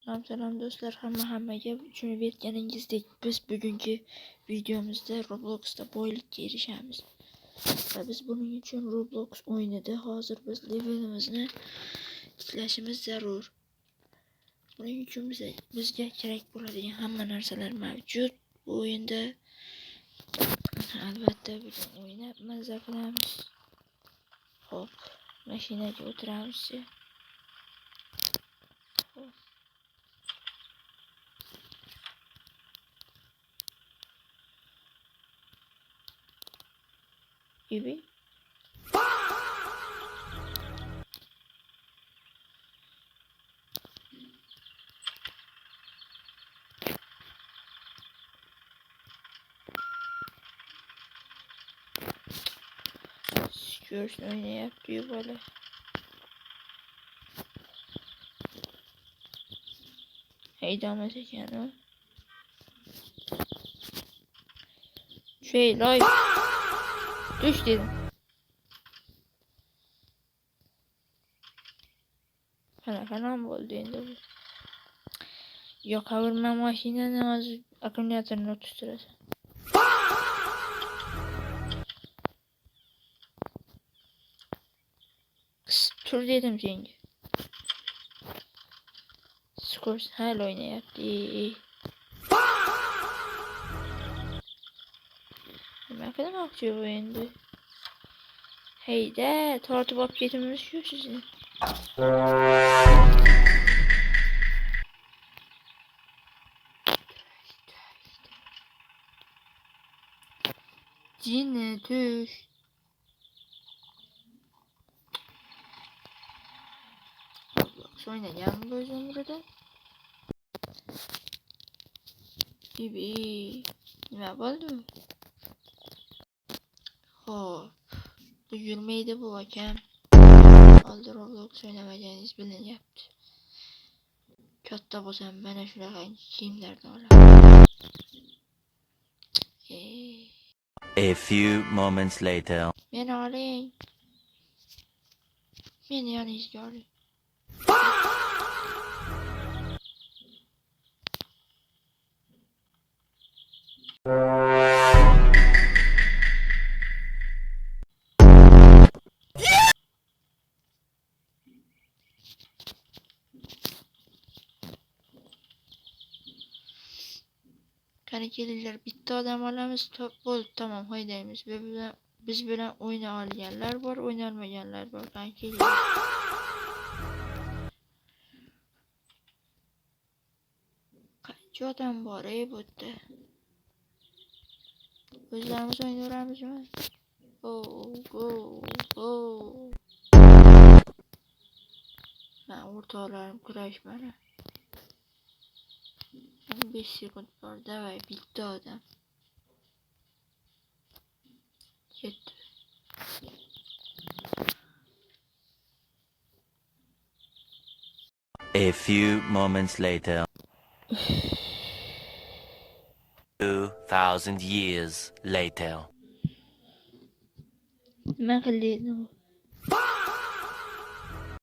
Selam dostlar, hammaga tushunib yetganingizdek biz bugungi videomizda Roblox'da boylikka erishamiz. Va biz buning uchun Roblox o'yinida hozir biz levelimizni tiklashimiz zarur. Buning uchun bizga kerak bo'ladigan hamma narsalar mavjud. Bu o'yinda albatta bugun o'ynab maza qilamiz. Hop, mashinaga o'tiramiz. gibi. Görsün oynayıp diyor böyle. Heyecan mesajı o. Lay. Düş dedim. Falan mı oldu şimdi bu? Yok kavurma maşineden az akümülatörün 30 lirası. Tur dedim şimdi. Skors hala oynayıp iyi. Ne kadar akıyor bu oyunda? Hey de tortu bak getirmiş şu sizin. Cine düş. Oynayacağım böyle burada. Gibi. Ne oldu? Hop. Bu yürümeyi de bu hakem. Aldı Roblox oynamacağınız bilin yaptı. Katta bozan bana şuraya kimlerden ola. A few moments later. Ben alayım. Ben yani izliyorum. Karakterler bitti, adam alamız top oldu, tamam haydaymış. Biz bilen oyna alayanlar var, oynalmayanlar var karakterler. Kaç adam var burada? Özlerimiz oynuyoruz mı? Go. Ben ortalarım crash bana. 15 sekund var, davay bitti adam. Yetti. A few moments later. 2000 years later. ما خليته